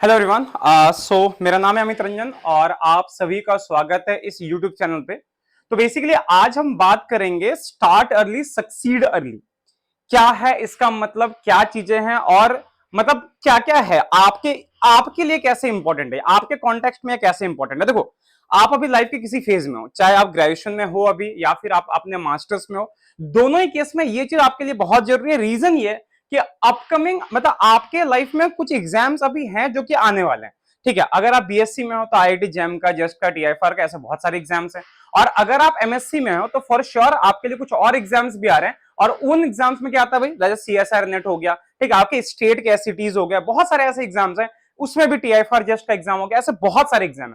Hello everyone. मेरा नाम है अमित रंजन और आप सभी का स्वागत है इस यूट्यूब चैनल पे। तो बेसिकली आज हम बात करेंगे स्टार्ट अर्ली सक्सीड अर्ली। क्या है इसका मतलब, क्या चीजें हैं और मतलब क्या क्या है आपके आपके लिए कैसे इंपॉर्टेंट है, आपके कॉन्टेक्स्ट में कैसे इंपॉर्टेंट है। देखो, आप अभी लाइफ के किसी फेज में हो, चाहे आप ग्रेजुएशन में हो अभी या फिर आप अपने मास्टर्स में हो, दोनों ही केस में ये चीज आपके लिए बहुत जरूरी है। रीजन ये कि अपकमिंग मतलब आपके लाइफ में कुछ एग्जाम्स अभी हैं जो कि आने वाले हैं। ठीक है, अगर आप बीएससी में हो तो आईआईटी जैम का, जस्ट का, टीआईएफआर का, ऐसे बहुत सारे एग्जाम्स हैं। और अगर आप एमएससी में हो तो फॉर श्योर आपके लिए कुछ और एग्जाम्स भी आ रहे हैं। और उन एग्जाम्स में क्या आता है भाई, जैसे सीएसआर नेट हो गया, ठीक है, आपके स्टेट के एससीटीज हो गया, बहुत सारे ऐसे एग्जाम्स हैं। उसमें भी टीआईएफआर जस्ट का एग्जाम हो गया, ऐसे बहुत सारे एग्जाम है।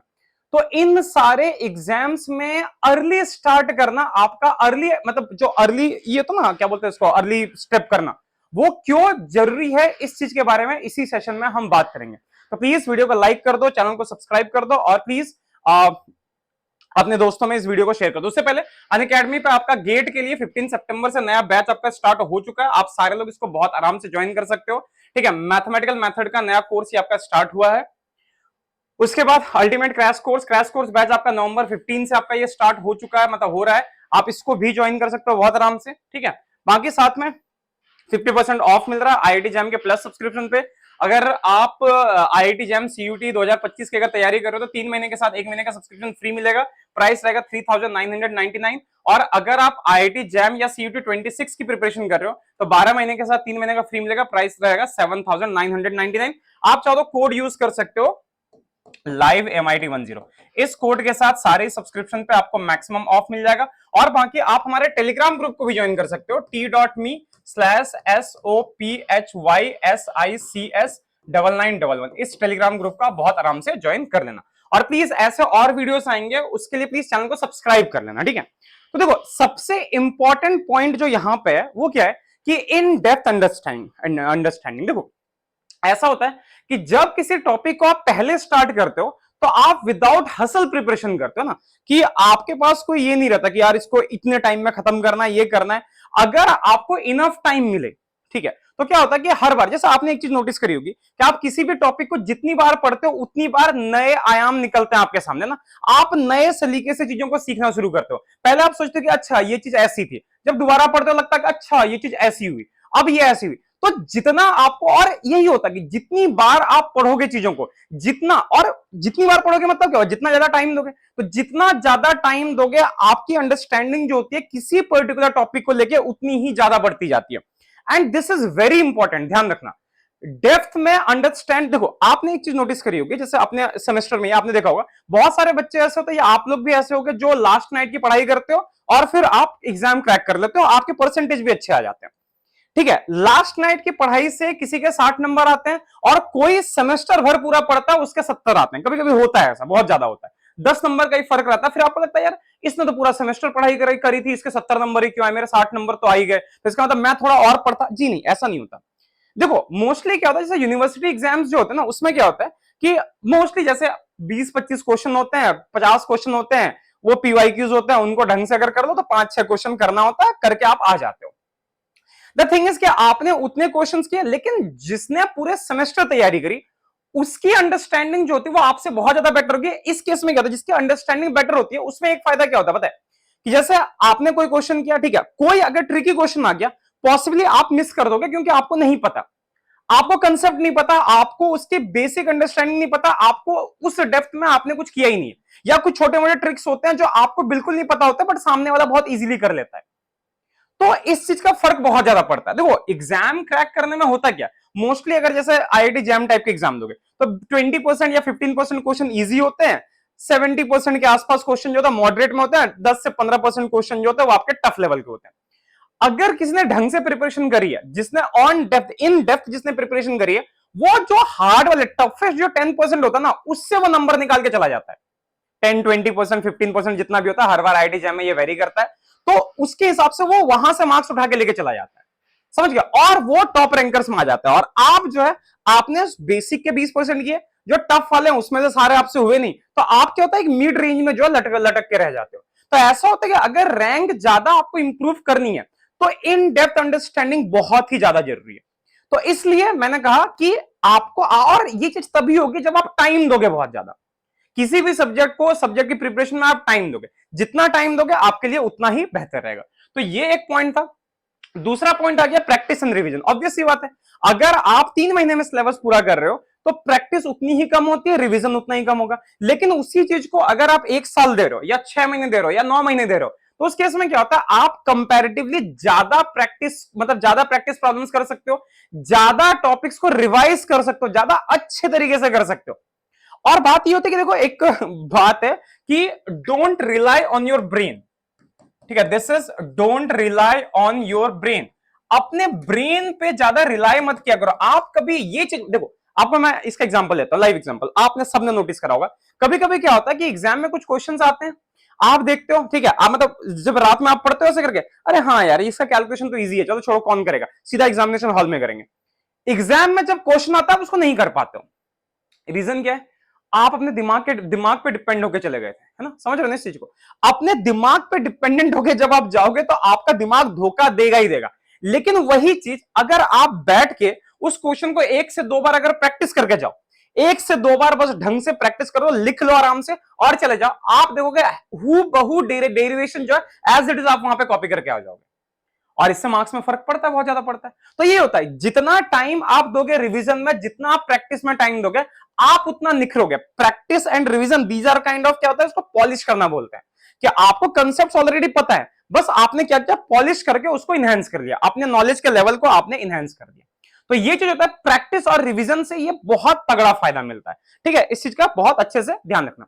तो इन सारे एग्जाम्स में अर्ली स्टार्ट करना, आपका अर्ली मतलब जो अर्ली ये तो ना क्या बोलते हैं इसको, अर्ली स्टेप करना, वो क्यों जरूरी है, इस चीज के बारे में इसी सेशन में हम बात करेंगे। तो प्लीज वीडियो को लाइक कर दो, चैनल को सब्सक्राइब कर दो और प्लीज अपने दोस्तों में इस वीडियो को शेयर कर दो। उससे पहले अनअकैडमी पे आपका गेट के लिए 15 सितंबर से नया बैच आपका स्टार्ट हो चुका है। आप सारे लोग इसको बहुत आराम से ज्वाइन कर सकते हो। ठीक है, मैथमेटिकल मेथड का नया कोर्स ही आपका स्टार्ट हुआ है। उसके बाद अल्टीमेट क्रैश कोर्स बैच आपका नवंबर 15 से आपका ये स्टार्ट हो चुका है, मतलब हो रहा है। आप इसको भी ज्वाइन कर सकते हो बहुत आराम से। ठीक है, बाकी साथ में 50% ऑफ मिल रहा है आईआईटी जैम के प्लस सब्सक्रिप्शन पे। अगर आप आईआईटी जैम सीयूटी 2025 की अगर तैयारी कर रहे हो तो 3 महीने के साथ 1 महीने का सब्सक्रिप्शन फ्री मिलेगा। प्राइस रहेगा 3999। और अगर आप आईआईटी जैम या सीयूटी 26 की प्रिपरेशन कर रहे हो तो 12 महीने के साथ 3 महीने का फ्री मिलेगा। प्राइस रहेगा 7999। आप चाहो तो कोड यूज कर सकते हो, लाइव MIT10। इस कोड के साथ सारे सब्सक्रिप्शन पे आपको मैक्सिमम ऑफ मिल जाएगा। और बाकी आप हमारे टेलीग्राम ग्रुप को भी ज्वाइन कर सकते हो, t.me/SOPHYSICS9911। इस टेलीग्राम ग्रुप का बहुत आराम से ज्वाइन कर लेना। और प्लीज ऐसे और वीडियोस आएंगे, उसके लिए प्लीज चैनल को सब्सक्राइब कर लेना। ठीक है, तो देखो सबसे इंपॉर्टेंट पॉइंट जो यहां पे है वो क्या है कि इन डेप्थ अंडरस्टैंडिंग। देखो ऐसा होता है कि जब किसी टॉपिक को आप पहले स्टार्ट करते हो तो आप विदाउट हसल प्रिपरेशन करते हो ना, कि आपके पास कोई ये नहीं रहता कि यार इसको इतने टाइम में खत्म करना है, ये करना है। अगर आपको इनफ टाइम मिले, ठीक है, तो क्या होता है कि हर बार, जैसे आपने एक चीज नोटिस करी होगी कि आप किसी भी टॉपिक को जितनी बार पढ़ते हो उतनी बार नए आयाम निकलते हैं आपके सामने ना। आप नए सलीके से चीजों को सीखना शुरू करते हो। पहले आप सोचते हो कि अच्छा ये चीज ऐसी थी, जब दोबारा पढ़ते हो लगता है कि अच्छा ये चीज ऐसी हुई, अब ये ऐसी हुई। तो जितना आपको, और यही होता है कि जितनी बार आप पढ़ोगे चीजों को, जितनी बार पढ़ोगे मतलब क्या हो, जितना ज्यादा टाइम दोगे, तो जितना ज्यादा टाइम दोगे आपकी अंडरस्टैंडिंग जो होती है किसी पर्टिकुलर टॉपिक को लेके उतनी ही ज्यादा बढ़ती जाती है। And this is very important, ध्यान रखना। डेप्थ में अंडरस्टैंड, देखो आपने एक चीज नोटिस करी होगी, जैसे अपने सेमेस्टर में आपने देखा होगा बहुत सारे बच्चे ऐसे होते हैं, या आप लोग भी ऐसे होगे जो लास्ट नाइट की पढ़ाई करते हो और फिर आप एग्जाम क्रैक कर लेते हो, आपके परसेंटेज भी अच्छे आ जाते हैं। ठीक है, लास्ट नाइट की पढ़ाई से किसी के 60 नंबर आते हैं और कोई सेमेस्टर भर पूरा पढ़ता है उसके 70 आते हैं। कभी कभी होता है ऐसा, बहुत ज्यादा होता है, 10 नंबर का ही फर्क रहता है। फिर आपको लगता है यार इसने तो पूरा सेमेस्टर पढ़ाई करी थी, इसके 70 नंबर ही क्यों आए, मेरे 60 नंबर तो आ ही गए, तो इसका मतलब मैं थोड़ा और पढ़ता। जी नहीं, ऐसा नहीं होता। देखो मोस्टली क्या होता है, जैसे यूनिवर्सिटी एग्जाम्स जो होते हैं ना, उसमें क्या होता है कि मोस्टली जैसे 20-25 क्वेश्चन होते हैं, 50 क्वेश्चन होते हैं, वो पीवाईक्यूज होते हैं, उनको ढंग से अगर कर लो तो 5-6 क्वेश्चन करना होता है, करके आप आ जाते हो। द थिंग इज कि आपने उतने क्वेश्चंस किए, लेकिन जिसने पूरे सेमेस्टर तैयारी करी उसकी अंडरस्टैंडिंग जो होती है वो आपसे बहुत ज्यादा बेटर होगी। इस केस में क्या होता है, जिसकी अंडरस्टैंडिंग बेटर होती है उसमें एक फायदा क्या होता है पता है, कि जैसे आपने कोई क्वेश्चन किया, ठीक है, कोई अगर ट्रिकी क्वेश्चन आ गया, पॉसिबली आप मिस कर दोगे क्योंकि आपको नहीं पता, आपको कंसेप्ट नहीं पता, आपको उसकी बेसिक अंडरस्टैंडिंग नहीं पता, आपको उस डेप्थ में आपने कुछ किया ही नहीं है, या कुछ छोटे मोटे ट्रिक्स होते हैं जो आपको बिल्कुल नहीं पता होते बट सामने वाला बहुत इजीली कर लेता है। तो इस चीज का फर्क बहुत ज्यादा पड़ता है। देखो एग्जाम क्रैक करने में होता क्या, मोस्टली अगर जैसे आईआईटी जैम टाइप के एग्जाम दोगे तो 20% या 15% क्वेश्चन इजी होते हैं, 70% के आसपास क्वेश्चन जो होता है मॉडरेट में होता है, 10 से 15% क्वेश्चन जो होता है वो आपके टफ लेवल के होते हैं। अगर किसी ने ढंग से प्रिपरेशन करी है, जिसने ऑन डेप्थ इन डेप्थ जिसने प्रिपरेशन करी है, वो जो हार्ड वाले टफेस्ट जो 10% होता है ना, उससे वो नंबर निकाल के चला जाता है। 10-20% 15% जितना भी होता है, हर बार आईआईटी जैम में ये वेरी करता है, तो उसके हिसाब से वो वहां से मार्क्स उठा के लेके चला जाता है, समझ गया, और वो टॉप रैंकर्स में आ जाता है। और आप जो है, आपने बेसिक के 20% किए, जो टफ वाले हैं उसमें से सारे आपसे हुए नहीं, तो आप क्या होता है, एक मिड रेंज में जो लटक लटक के रह जाते हो। तो ऐसा होता है कि अगर रैंक ज्यादा आपको इंप्रूव करनी है तो इन डेप्थ अंडरस्टैंडिंग बहुत ही ज्यादा जरूरी है। तो इसलिए मैंने कहा कि आपको, और ये चीज तभी होगी जब आप टाइम दोगे बहुत ज्यादा किसी भी सब्जेक्ट को, सब्जेक्ट की प्रिपरेशन में आप टाइम दोगे, जितना टाइम दोगे आपके लिए उतना ही बेहतर रहेगा। तो ये एक पॉइंट था। दूसरा पॉइंट आ गया प्रैक्टिस एंड रिवीजन। ऑब्वियस सी बात है, अगर आप 3 महीने में सिलेबस पूरा कर रहे हो तो प्रैक्टिस उतनी ही कम होती है, रिवीजन उतना ही कम होगा। लेकिन उसी चीज को अगर आप 1 साल दे रहे हो या 6 महीने दे रहे हो या 9 महीने दे रहे हो, तो उस केस में क्या होता है, आप कंपैरेटिवली ज्यादा प्रैक्टिस, मतलब ज्यादा प्रैक्टिस प्रॉब्लम्स कर सकते हो, ज्यादा टॉपिक्स को रिवाइज कर सकते हो, ज्यादा अच्छे तरीके से कर सकते हो। और बात ये होती है कि देखो, एक बात है कि don't rely on your brain, ठीक है, this is don't rely on your brain. अपने ब्रेन पे ज्यादा रिलाई मत किया करो। आप कभी ये चीज देखो, आपको मैं इसका एग्जांपल लेता हूं, लाइव एग्जांपल, आपने सबने नोटिस करा होगा, कभी कभी क्या होता है कि एग्जाम में कुछ क्वेश्चंस आते हैं, आप देखते हो, ठीक है, आप मतलब जब रात में आप पढ़ते हो ऐसे करके, अरे हाँ यार इसका कैलकुलेशन तो इजी है, चलो छोड़ो कौन करेगा, सीधा एग्जामिनेशन हॉल में करेंगे। एग्जाम में जब क्वेश्चन आता है उसको नहीं कर पाते हो। रीजन क्या है, आप अपने दिमाग पे डिपेंड होकर चले गए थे, है ना, समझ रहे हो ना इस चीज को। अपने दिमाग पे डिपेंडेंट होकर जब आप जाओगे तो आपका दिमाग धोखा देगा ही देगा। लेकिन वही चीज अगर आप बैठ के उस क्वेश्चन को 1 से 2 बार अगर प्रैक्टिस करके जाओ, 1 से 2 बार बस ढंग से प्रैक्टिस करो, लिख लो आराम से और चले जाओ, आप देखोगे हूबहू डेरिवेशन जो है एज इट इज आप वहां पे कॉपी करके आ जाओगे। और इससे मार्क्स में फर्क पड़ता है, बहुत ज्यादा पड़ता है। तो ये होता है, जितना टाइम आप दोगे रिवीजन में, जितना आप प्रैक्टिस में टाइम दोगे, आप उतना निखरोगे। Practice and revision these are kind of, क्या होता है, इसको पॉलिश करना बोलते हैं, कि आपको कंसेप्ट ऑलरेडी पता है, बस आपने क्या किया, पॉलिश करके उसको इनहेंस कर लिया, अपने नॉलेज के लेवल को आपने इनहेंस कर दिया। तो ये चीज होता है, प्रैक्टिस और रिवीजन से ये बहुत तगड़ा फायदा मिलता है, ठीक है, इस चीज का बहुत अच्छे से ध्यान रखना।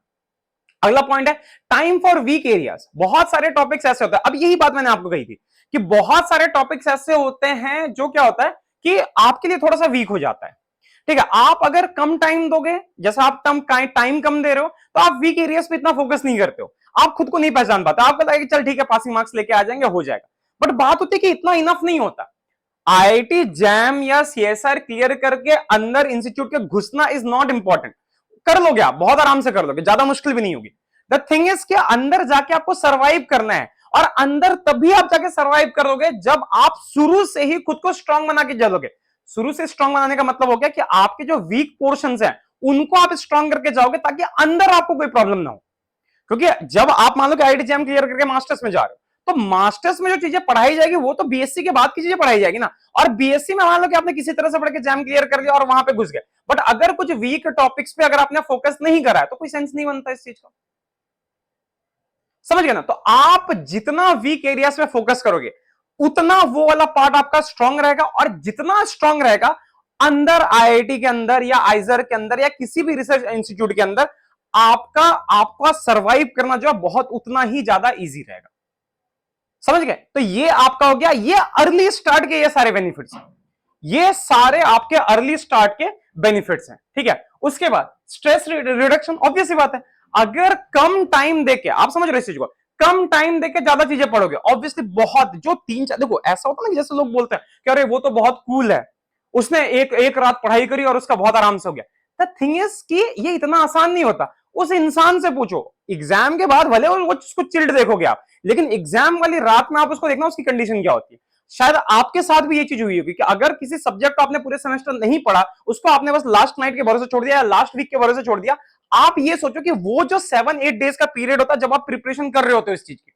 अगला पॉइंट है टाइम फॉर वीक एरियाज। बहुत सारे टॉपिक्स ऐसे होते हैं, अब यही बात मैंने आपको कही थी कि बहुत सारे टॉपिक्स ऐसे होते हैं जो क्या होता है कि आपके लिए थोड़ा सा वीक हो जाता है, ठीक है। आप अगर कम टाइम दोगे, जैसा आप टाइम कम दे रहे हो, तो आप वीक एरियाज पे इतना फोकस नहीं करते हो, आप खुद को नहीं पहचान पाते, आपको लगता है कि चल ठीक है पासिंग मार्क्स लेके आ जाएंगे, हो जाएगा। बट बात होती है कि इतना इनफ नहीं होता। आईआईटी जैम या सीएसआर क्लियर करके अंदर इंस्टीट्यूट के घुसना इज नॉट इंपॉर्टेंट। कर लोगे आप, बहुत आराम से कर लोगे, ज्यादा मुश्किल भी नहीं होगी। द थिंग इज कि अंदर जाके आपको सरवाइव करना है, और अंदर तभी आप जाके सरवाइव करोगे जब आप शुरू से ही खुद को स्ट्रांग बना के चलोगे। शुरू से स्ट्रांग बनाने का मतलब हो गया कि आपके जो वीक पोर्शंस हैं उनको आप स्ट्रांग करके जाओगे, ताकि अंदर आपको कोई प्रॉब्लम ना हो। क्योंकि जब आप मान लो कि आईआईटी जैम क्लियर करके मास्टर्स में जा रहे हो, तो मास्टर्स में जो चीजें पढ़ाई जाएगी वो तो बीएससी के बाद की चीजें पढ़ाई जाएगी ना। और बीएससी में मान लो कि आपने किसी तरह से पढ़ के जैम क्लियर कर लिया और वहां पे घुस गए, बट अगर कुछ वीक टॉपिक्स पे अगर आपने फोकस नहीं करा है तो कोई सेंस नहीं बनता इस चीज का, समझ गए ना। तो आप जितना वीक एरियाज में फोकस करोगे उतना वो वाला पार्ट आपका स्ट्रांग रहेगा, और जितना स्ट्रांग रहेगा अंदर आईआईटी के अंदर या आइजर के अंदर या किसी भी रिसर्च इंस्टीट्यूट के अंदर आपका सरवाइव करना जो है बहुत उतना ही ज्यादा इजी रहेगा, समझ गए। तो ये आपका हो गया, ये अर्ली स्टार्ट के ये सारे बेनिफिट्स हैं, ये सारे आपके अर्ली स्टार्ट के बेनिफिट्स हैं, ठीक है। उसके बाद स्ट्रेस रिडक्शन, ऑब्वियस सी बात है, अगर कम टाइम देके, आप समझ रहे इस चीज को, कम टाइम देके ज्यादा चीजें पढ़ोगे, ऑब्वियसली बहुत जो 3-4, देखो ऐसा होता है ना, जैसे लोग बोलते हैं कि अरे वो तो बहुत कूल है, उसने एक रात पढ़ाई करी और उसका बहुत आराम से हो गया। द थिंग इज कि ये इतना आसान नहीं होता। उस इंसान से पूछो, एग्जाम के बाद भले वो उसको चिल्ड देखोगे आप, लेकिन एग्जाम वाली रात में आप उसको देखना उसकी कंडीशन क्या होती है। शायद आपके साथ भी ये चीज हुई होगी कि अगर किसी सब्जेक्ट को आपने पूरे सेमेस्टर नहीं पढ़ा, उसको आपने बस लास्ट नाइट के भरोसे छोड़ दिया या लास्ट वीक के भरोसे छोड़ दिया, आप ये सोचो कि वो जो 7-8 डेज का पीरियड होता है जब आप प्रिपरेशन कर रहे होते हो इस चीज की,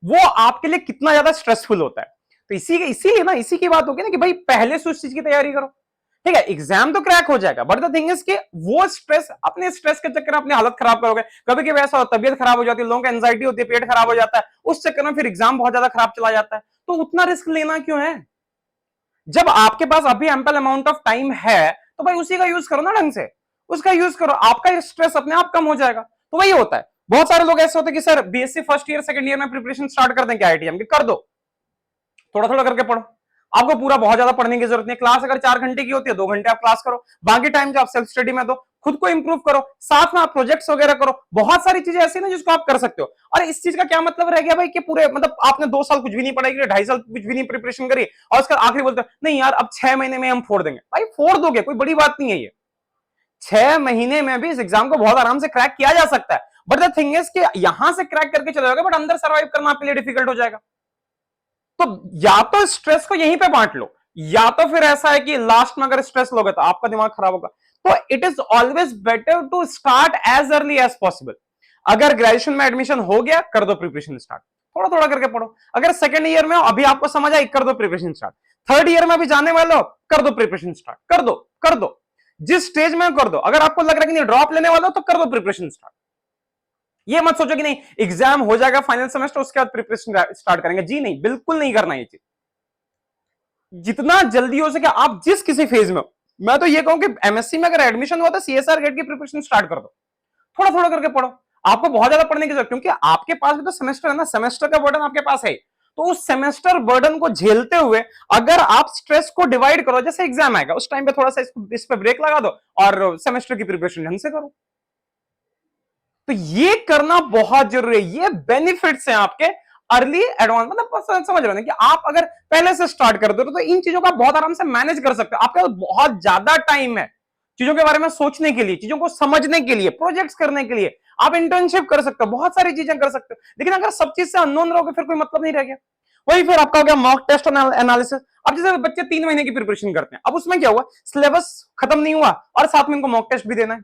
वो आपके लिए कितना ज्यादा स्ट्रेसफुल होता है। तो इसीलिए ना, इसी की बात होगी ना कि भाई पहले से उस चीज की तैयारी करो, ठीक है। एग्जाम तो क्रैक हो जाएगा, बट द थिंग इज कि वो स्ट्रेस, अपने स्ट्रेस के चक्कर में अपनी हालत खराब करोगे। कभी कभी ऐसा तबियत खराब हो जाती है, लोगों को एंजाइटी होती है, पेट खराब हो जाता है, उस चक्कर में फिर एग्जाम बहुत ज्यादा खराब चला जाता है। तो उतना रिस्क लेना क्यों है? जब आपके पास अभी एम्पल अमाउंट ऑफ टाइम है तो भाई उसी का यूज करो ना, ढंग से उसका यूज करो, आपका स्ट्रेस अपने आप कम हो जाएगा। तो वही होता है, बहुत सारे लोग ऐसे होते हैं कि sir BSc first year second year में प्रिपरेशन स्टार्ट कर दें क्या आईआईटीएम की? कर दो, थोड़ा थोड़ा करके पढ़ो, आपको पूरा बहुत ज्यादा पढ़ने की जरूरत नहीं। क्लास अगर 4 घंटे की होती है, 2 घंटे आप क्लास करो, बाकी टाइम जो आप सेल्फ स्टडी में दो, खुद को इंप्रूव करो, साथ में आप प्रोजेक्ट्स वगैरह करो। बहुत सारी चीजें ऐसी ना जिसको आप कर सकते हो। और इस चीज का क्या मतलब रह गया भाई कि पूरे मतलब आपने 2 साल कुछ भी नहीं पढ़ाई, 2.5 साल कुछ भी नहीं प्रिपरेशन करी, और उसका आखिरी बोलते नहीं यार अब 6 महीने में हम फोड़ देंगे। भाई फोड़ दोगे, कोई बड़ी बात नहीं है ये, 6 महीने में भी इस एग्जाम को बहुत आराम से क्रैक किया जा सकता है। बट द थिंग इज कि यहां से क्रैक करके चले जाओगे, बट अंदर सर्वाइव करना आपके लिए डिफिकल्ट हो जाएगा। तो या तो स्ट्रेस को यहीं पे बांट लो, या तो फिर ऐसा है कि लास्ट में अगर स्ट्रेस लोगे तो आपका दिमाग खराब होगा। तो it is always better to start as early as possible. अगर ग्रेजुएशन में एडमिशन हो गया, कर दो प्रिपरेशन स्टार्ट, थोड़ा थोड़ा करके पढ़ो। अगर सेकंड ईयर में हो, अभी आपको समझ आई, कर दो प्रिपरेशन स्टार्ट। थर्ड ईयर में अभी जाने वाले हो, कर दो प्रिपरेशन स्टार्ट, कर दो कर दो, जिस स्टेज में कर दो। अगर आपको लग रहा है कि नहीं ड्रॉप लेने वाला हो, तो कर दो प्रिपरेशन स्टार्ट। ये मत सोचो कि नहीं एग्जाम हो जाएगा फाइनल सेमेस्टर उसके बाद प्रिपरेशन स्टार्ट करेंगे, जी नहीं, बिल्कुल नहीं करना ये चीज। जितना जल्दी हो सके आप जिस किसी फेज में हो, मैं तो ये कहूं कि एमएससी में अगर एडमिशन हुआ तो सीएसआर गेट की प्रिपरेशन स्टार्ट कर दो, थोड़ा थोड़ा करके पढ़ो। आपको बहुत ज्यादा पढ़ने की जरूरत, क्योंकि आपके पास भी तो सेमेस्टर है ना, सेमेस्टर का बर्डन आपके पास है। तो उस सेमेस्टर बर्डन को झेलते हुए अगर आप स्ट्रेस को डिवाइड करो, जैसे एग्जाम आएगा उस टाइम पे थोड़ा सा इस पे ब्रेक लगा दो और सेमेस्टर की प्रिपरेशन ढंग से करो। तो ये करना बहुत जरूरी है, ये बेनिफिट्स हैं आपके अर्ली एडवांस। मतलब समझ रहे हैं कि आप अगर पहले से स्टार्ट कर दो तो इन चीजों का बहुत आराम से मैनेज कर सकते हो। आपके पास बहुत ज्यादा टाइम है चीजों के बारे में सोचने के लिए, चीजों को समझने के लिए, प्रोजेक्ट्स करने के लिए। आप इंटर्नशिप कर सकते हो, बहुत सारी चीजें कर सकते हो। लेकिन अगर सब चीज से अननोन रहोगे फिर कोई मतलब नहीं रह गया। वही फिर आपका हो गया मॉक टेस्ट एनालिसिस। अब जैसे बच्चे 3 महीने की प्रिपरेशन करते हैं, अब उसमें क्या हुआ, सिलेबस खत्म नहीं हुआ और साथ में इनको मॉक टेस्ट भी देना है,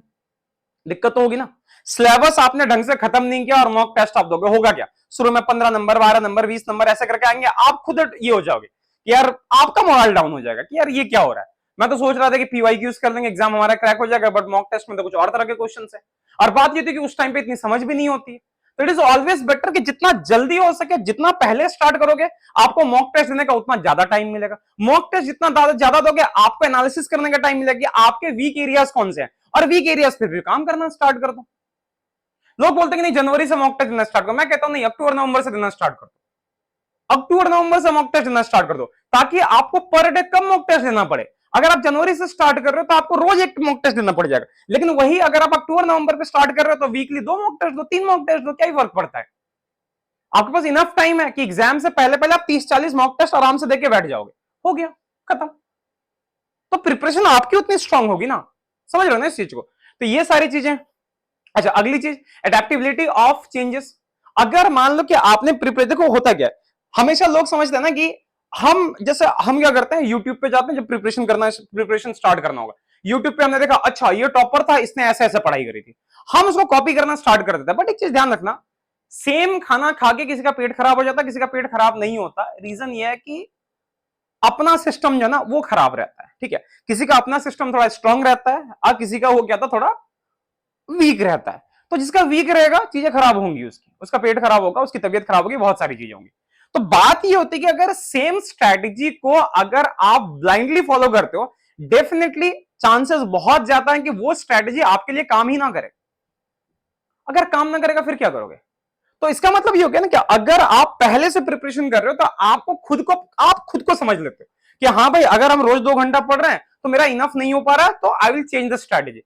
दिक्कत तो होगी ना। सिलेबस आपने ढंग से खत्म नहीं किया और मॉक टेस्ट आप दोगे, होगा क्या, शुरू में 15 नंबर 12 नंबर 20 नंबर ऐसे करके आएंगे, आप खुद ये हो जाओगे कि यार आपका मोरल डाउन हो जाएगा कि यार ये क्या हो रहा है। मैं तो सोच रहा था कि पीवाईक्यूज कर लेंगे एग्जाम हमारा क्रैक हो जाएगा, बट मॉक टेस्ट में तो कुछ और तरह के क्वेश्चन है। और बात ये थी कि उस टाइम पे इतनी समझ भी नहीं होती है। तो इट इज ऑलवेज बेटर कि जितना जल्दी हो सके, जितना पहले स्टार्ट करोगे, आपको मॉक टेस्ट देने का उतना ज्यादा टाइम मिलेगा। मॉक टेस्ट जितना ज्यादा दोगे, आपको एनालिसिस करने का टाइम मिलेगा, आपके वीक एरियाज कौन से हैं, और वीक एरियाज पे भी काम करना स्टार्ट कर दो। लोग बोलते हैं कि नहीं जनवरी से मॉक टेस्ट देना स्टार्ट करो, मैं कहता हूं नहीं, अक्टूबर नवंबर से देना स्टार्ट कर दो। अक्टूबर नवंबर से मॉक टेस्ट देना स्टार्ट कर दो, ताकि आपको पर डे कम मॉक टेस्ट देना पड़े। अगर आप जनवरी से स्टार्ट कर रहे हो तो आपको रोज एक मॉक टेस्ट देना पड़ जाएगा। लेकिन वही अगर आप अक्टूबर नवंबर पे स्टार्ट कर रहे हो तो वीकली 2 मॉक टेस्ट दो, 3 मॉक टेस्ट दो, क्या ही फर्क पड़ता है। आपके पास इनफ टाइम है कि एग्जाम से पहले पहले आप 30-40 मॉक टेस्ट आराम से देके बैठ जाओगे, हो गया खत्म। तो प्रिपरेशन आपकी उतनी स्ट्रांग होगी ना, समझ रहे हो ना इस चीज को। तो ये सारी चीजें। अच्छा, अगली चीज एडेप्टेबिलिटी ऑफ चेंजेस। अगर मान लो कि आपने प्रिपेयर, देखो होता क्या है, हमेशा लोग समझते हैं ना कि हम जैसे हम क्या करते हैं, यूट्यूब पे जाते हैं जब प्रिपरेशन स्टार्ट करना होगा, यूट्यूब पे हमने देखा अच्छा ये टॉपर था, इसने ऐसे ऐसे पढ़ाई करी थी, हम उसको कॉपी करना स्टार्ट कर देते हैं। बट एक चीज ध्यान रखना, सेम खाना खा के किसी का पेट खराब हो जाता है, किसी का पेट खराब नहीं होता। रीजन ये है कि अपना सिस्टम जो ना वो खराब रहता है, ठीक है। किसी का अपना सिस्टम थोड़ा स्ट्रांग रहता है और किसी का वो क्या था थोड़ा वीक रहता है। तो जिसका वीक रहेगा चीजें खराब होंगी, उसका पेट खराब होगा, उसकी तबीयत खराब होगी, बहुत सारी चीजें होंगी। तो बात ये होती है कि अगर सेम स्ट्रैटेजी को अगर आप ब्लाइंडली फॉलो करते हो, डेफिनेटली चांसेस बहुत ज्यादा है कि वो स्ट्रैटेजी आपके लिए काम ही ना करे। अगर काम ना करेगा फिर क्या करोगे। तो इसका मतलब ये हो गया ना कि अगर आप पहले से प्रिपरेशन कर रहे हो तो आप खुद को समझ लेते हो कि हाँ भाई अगर हम रोज 2 घंटा पढ़ रहे हैं तो मेरा इनफ नहीं हो पा रहा है, तो I will change the strategy.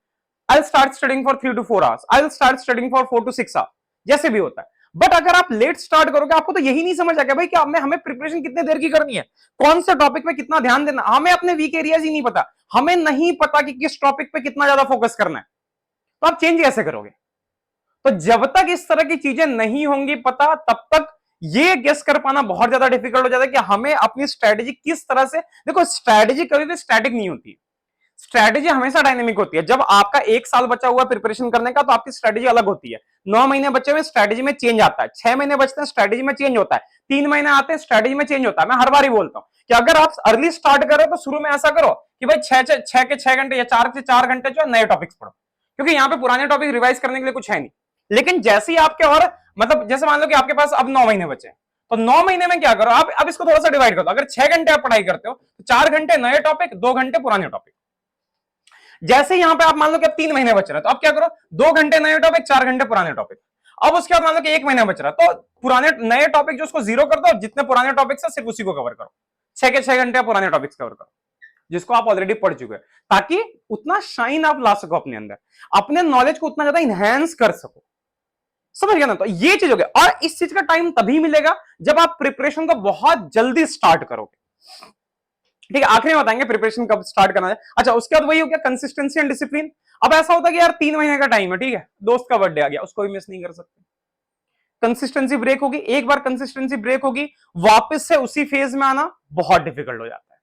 I'll start studying for 3 to 4 hours. I'll start studying for 4 to 6 hours. जैसे भी होता है। बट अगर आप लेट स्टार्ट करोगे, आपको तो यही नहीं समझ आएगा भाई कि हमें प्रिपरेशन कितने देर की करनी है, कौन से टॉपिक पे कितना ध्यान देना। हमें अपने वीक एरियाज ही नहीं पता, हमें नहीं पता कि किस टॉपिक पे कितना ज्यादा फोकस करना है, तो आप चेंज कैसे करोगे। तो जब तक इस तरह की चीजें नहीं होंगी पता, तब तक ये गेस कर पाना बहुत ज्यादा डिफिकल्ट हो जाता है कि हमें अपनी स्ट्रेटेजी किस तरह से। देखो स्ट्रेटेजी कभी भी स्टैटिक नहीं होती, स्ट्रैटेजी हमेशा डायनेमिक होती है। जब आपका 1 साल बचा हुआ प्रिपरेशन करने का तो आपकी स्ट्रैटेजी अलग होती है, 9 महीने बचे हुए स्ट्रैटेजी में चेंज आता है, 6 महीने बचते हैं स्ट्रैटेजी में चेंज होता है, 3 महीने आते हैं स्ट्रैटेजी में चेंज होता है। मैं हर बार ही बोलता हूं कि अगर आप अर्ली स्टार्ट करो तो शुरू में ऐसा करो कि भाई 6 के 6 घंटे या 4 के 4 घंटे जो नए टॉपिक्स पढ़ो, क्योंकि यहाँ पे पुराने टॉपिक रिवाइज करने के लिए कुछ है नहीं। लेकिन जैसे ही आपके और मतलब जैसे मान लो कि आपके पास अब 9 महीने बचे, तो 9 महीने में क्या करो, आप अब इसको थोड़ा सा डिवाइड करो। अगर 6 घंटे आप पढ़ाई करते हो तो 4 घंटे नए टॉपिक, 2 घंटे पुराने टॉपिक। जैसे यहां पे आप मान लो कि अब 3 महीने बच रहे हैं, तो अब क्या करो, 2 घंटे नए टॉपिक, 4 घंटे पुराने टॉपिक। अब उसके बाद मान लो कि 1 महीना बच रहा है, तो पुराने नए टॉपिक जो उसको 0 कर दो, जितने पुराने टॉपिक्स है सिर्फ उसी को कवर करो, 6 के 6 घंटे पुराने टॉपिक्स कवर करो जिसको आप ऑलरेडी पढ़ चुके हैं, ताकि उतना शाइन आप ला सको अपने अंदर, अपने नॉलेज को उतना ज्यादा इंहेंस कर सको। समझ गया ना। तो ये चीज हो गया, और इस चीज का टाइम तभी मिलेगा जब आप प्रिपरेशन को बहुत जल्दी स्टार्ट करोगे। ठीक है, आखिरी में बताएंगे प्रिपरेशन कब स्टार्ट करना है। अच्छा, उसके बाद वही हो गया कंसिस्टेंसी एंड डिसिप्लिन। अब ऐसा होता है कि यार 3 महीने का टाइम है, ठीक है, दोस्त का बर्थडे आ गया, उसको भी मिस नहीं कर सकते। कंसिस्टेंसी ब्रेक होगी, एक बार कंसिस्टेंसी ब्रेक होगी, वापस से उसी फेज में आना बहुत डिफिकल्ट हो जाता है।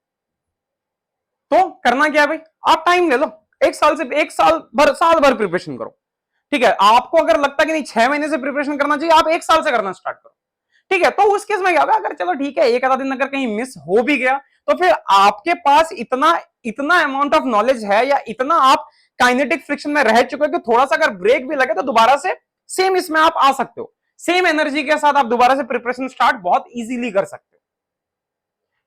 तो करना क्या है भाई, आप टाइम ले लो, एक साल भर प्रिपरेशन करो। ठीक है, आपको अगर लगता है कि नहीं 6 महीने से प्रिपरेशन करना चाहिए, आप एक साल से करना स्टार्ट करो। ठीक है, तो उस केस में क्या होगा, अगर चलो ठीक है एक आधा दिन अगर कहीं मिस हो भी गया, तो फिर आपके पास इतना इतना अमाउंट ऑफ नॉलेज है, या इतना आप काइनेटिक फ्रिक्शन में रह चुके हो कि थोड़ा सा अगर ब्रेक भी लगे तो दोबारा से सेम इसमें आप आ सकते हो, सेम एनर्जी के साथ आप दोबारा से प्रिपरेशन स्टार्ट बहुत इजीली कर सकते हो।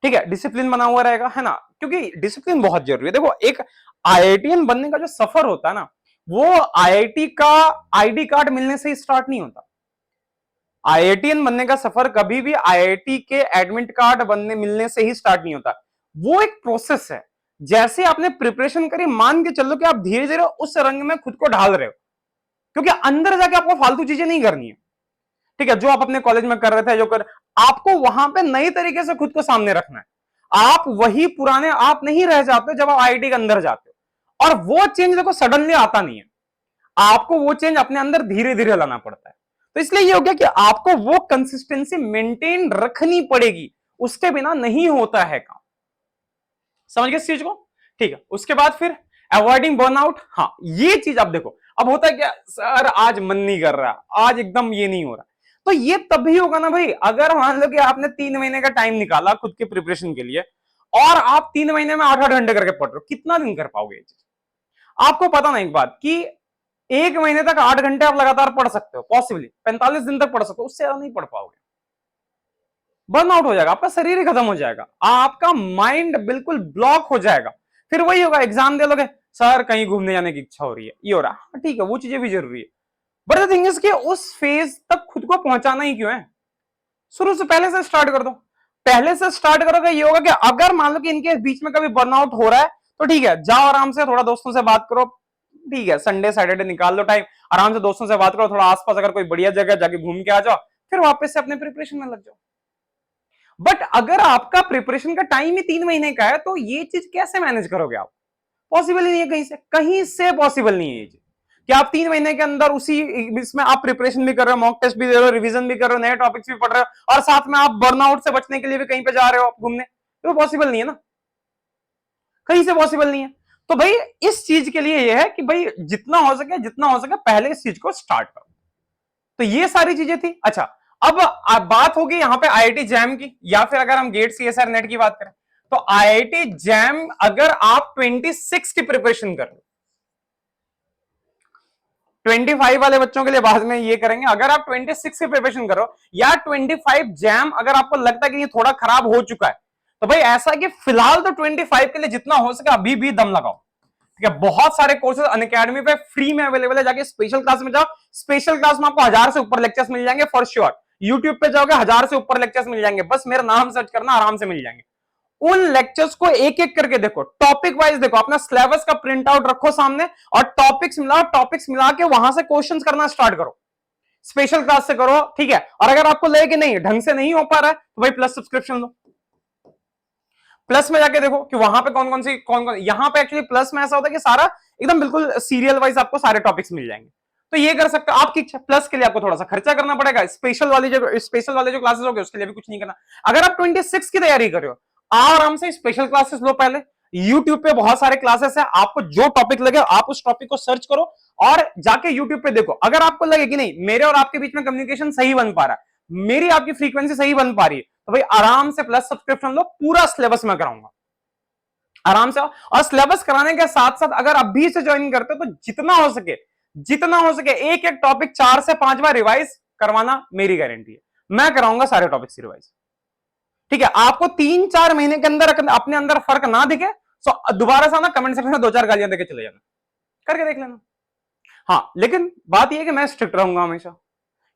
ठीक है, डिसिप्लिन बना हुआ रहेगा, है ना, क्योंकि डिसिप्लिन बहुत जरूरी है। देखो, एक आईआईटीएन बनने का जो सफर होता है ना, वो आईआईटी का आईडी कार्ड मिलने से ही स्टार्ट नहीं होता। आईआईटीएन बनने का सफर कभी भी आईआईटी के एडमिट कार्ड बनने मिलने से ही स्टार्ट नहीं होता, वो एक प्रोसेस है। जैसे आपने प्रिपरेशन करी, मान के चलो कि आप धीरे धीरे उस रंग में खुद को ढाल रहे हो, क्योंकि अंदर जाके आपको फालतू चीजें नहीं करनी है। ठीक है, जो आप अपने कॉलेज में कर रहे थे, जो कर, आपको वहां पे नई तरीके से खुद को सामने रखना है। आप वही पुराने आप नहीं रह जाते जब आप आईआईटी के अंदर जाते हो, और वो चेंज देखो सडनली आता नहीं है, आपको वो चेंज अपने अंदर धीरे धीरे लाना पड़ता है। तो इसलिए ये हो गया कि आपको वो कंसिस्टेंसी मेंटेन रखनी पड़ेगी, उसके बिना नहीं होता है काम। समझ गए इस चीज को? ठीक है, उसके बाद फिर अवॉइडिंग बर्नआउट। हाँ, ये चीज आप देखो, अब होता है क्या, सर आज मन नहीं कर रहा, आज एकदम ये नहीं हो रहा, तो ये तभी होगा ना भाई, अगर मान लो कि आपने 3 महीने का टाइम निकाला खुद के प्रिपरेशन के लिए, और आप 3 महीने में 8-8 घंटे करके पढ़ रहे हो, कितना दिन कर पाओगे ये चीज? आपको पता ना एक बात कि 1 महीने तक 8 घंटे आप लगातार पढ़ सकते हो, पॉसिबली 45 दिन तक पढ़ सकते हो, उससे ज्यादा नहीं पढ़ पाओगे, बर्नआउट हो जाएगा, आपका शरीर ही खत्म हो जाएगा, आपका माइंड बिल्कुल ब्लॉक हो जाएगा। फिर वही होगा, एग्जाम दे लोगे, सर कहीं घूमने जाने की इच्छा हो रही है, ये हो रहा है, ठीक है, वो चीजें भी जरूरी है, बट द थिंग इज कि उस फेज तक खुद को पहुंचाना ही क्यों है, शुरू से पहले से स्टार्ट कर दो। पहले से स्टार्ट करोगे, ये होगा कि अगर मान लो कि इनके बीच में कभी बर्नआउट हो रहा है, तो ठीक है, जाओ आराम से, थोड़ा दोस्तों से बात करो, ठीक है, संडे सैटरडे निकाल लो टाइम, आराम से दोस्तों से बात करो, थोड़ा आसपास अगर कोई बढ़िया जगह जाके घूम के आ जाओ, फिर वापस से अपने प्रिपरेशन में लग जाओ। बट अगर आपका प्रिपरेशन का टाइम ही 3 महीने का है, तो ये चीज कैसे मैनेज करोगे आप? पॉसिबल ही नहीं है, कहीं से पॉसिबल नहीं है ये चीज कि आप 3 महीने के अंदर उसी इसमें आप प्रिपरेशन भी कर रहे हो, मॉक टेस्ट भी दे रहे हो, रिवीजन भी कर रहे हो, नए टॉपिक्स भी पढ़ रहे हो, और साथ में आप बर्नआउट से बचने के लिए भी कहीं पे जा रहे हो आप घूमने, तो पॉसिबल नहीं है ना, कहीं से पॉसिबल नहीं है। तो भाई इस चीज के लिए यह है कि भाई जितना हो सके पहले इस चीज को स्टार्ट करो। तो ये सारी चीजें थी। अच्छा, अब बात होगी यहां पे आईआईटी जैम की, या फिर अगर हम गेट सीएसआर नेट की बात करें, तो आईआईटी जैम अगर आप 26 की प्रिपरेशन कर लो, 25 वाले बच्चों के लिए बाद में ये करेंगे, अगर आप 26 की प्रिपरेशन करो, या 25 जैम अगर आपको लगता है कि ये थोड़ा खराब हो चुका है, तो भाई ऐसा कि फिलहाल तो 25 के लिए जितना हो सके अभी भी दम लगाओ। ठीक है, बहुत सारे कोर्सेज अनअकैडमी पे फ्री में अवेलेबल है, जाके स्पेशल क्लास में जाओ, स्पेशल क्लास में आपको 1000 से ऊपर लेक्चर्स मिल जाएंगे फॉर श्योर। यूट्यूब पे जाओगे 1000 से ऊपर लेक्चर्स मिल जाएंगे, बस मेरा नाम सर्च करना, आराम से मिल जाएंगे। उन लेक्चर्स को एक एक करके देखो, टॉपिक वाइज देखो, अपना सिलेबस का प्रिंट आउट रखो सामने, और टॉपिक्स मिला के वहां से क्वेश्चंस करना स्टार्ट करो, स्पेशल क्लास से करो। ठीक है, और अगर आपको लगे कि नहीं ढंग से नहीं हो पा रहा है, तो भाई प्लस सब्सक्रिप्शन लो, प्लस में जाके देखो कि वहां पे कौन कौन, यहां पे एक्चुअली प्लस में ऐसा होता है कि सारा एकदम बिल्कुल सीरियल वाइज आपको सारे टॉपिक्स मिल जाएंगे। तो ये कर सकते हो, आपकी इच्छा। प्लस के लिए आपको थोड़ा सा खर्चा करना पड़ेगा, स्पेशल वाले जो क्लासेस हो गए उसके लिए भी कुछ नहीं करना। अगर आप 26 की तैयारी कर रहे हो, आराम से स्पेशल क्लासेस लो पहले, यूट्यूब पे बहुत सारे क्लासेस है, आपको जो टॉपिक लगे आप उस टॉपिक को सर्च करो और जाके यूट्यूब पे देखो। अगर आपको लगे कि नहीं मेरे और आपके बीच में कम्युनिकेशन सही बन पा रहा है, मेरी आपकी फ्रीक्वेंसी सही बन पा रही है, तो भाई आराम से प्लस सब्सक्रिप्शन लो, पूरा सिलेबस में कराऊंगा आराम से। और सिलेबस कराने के साथ साथ अगर अभी से ज्वाइन करते हो तो जितना हो सके एक एक टॉपिक 4 से 5 बार रिवाइज करवाना मेरी गारंटी है, मैं कराऊंगा सारे टॉपिक्स रिवाइज। ठीक है, आपको 3-4 महीने के अंदर अपने अंदर फर्क ना दिखे तो दोबारा से आना, कमेंट सेक्शन में 2-4 गालियां देके चले जाना, करके देख लेना। हाँ, लेकिन बात यह है कि मैं स्ट्रिक्ट रहूंगा हमेशा।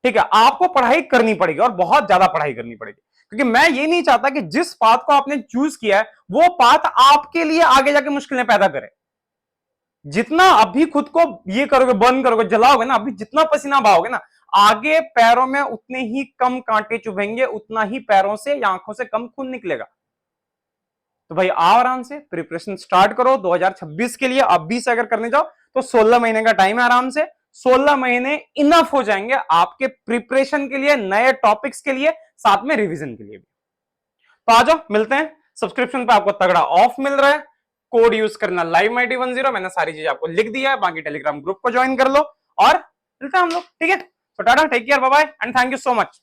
ठीक है, आपको पढ़ाई करनी पड़ेगी और बहुत ज्यादा पढ़ाई करनी पड़ेगी, क्योंकि मैं ये नहीं चाहता कि जिस पाथ को आपने चूज किया है वो पाथ आपके लिए आगे जाके मुश्किलें पैदा करे। जितना अभी खुद को ये करोगे, बर्न करोगे, जलाओगे ना, अभी जितना पसीना बहाओगे ना, आगे पैरों में उतने ही कम कांटे चुभेंगे, उतना ही पैरों से या आंखों से कम खून निकलेगा। तो भाई आराम से प्रिपरेशन स्टार्ट करो 2026 के लिए। अभी से अगर करने जाओ तो 16 महीने का टाइम है, आराम से 16 महीने इनफ हो जाएंगे आपके प्रिपरेशन के लिए, नए टॉपिक्स के लिए, साथ में रिवीजन के लिए भी। तो आ जाओ, मिलते हैं। सब्सक्रिप्शन पे आपको तगड़ा ऑफ मिल रहा है, कोड यूज करना LiveMyT10। मैंने सारी चीज आपको लिख दिया है, बाकी टेलीग्राम ग्रुप को ज्वाइन कर लो और मिलते हैं हम लोग, ठीक है। तो tata, take care, bye bye and thank you so much.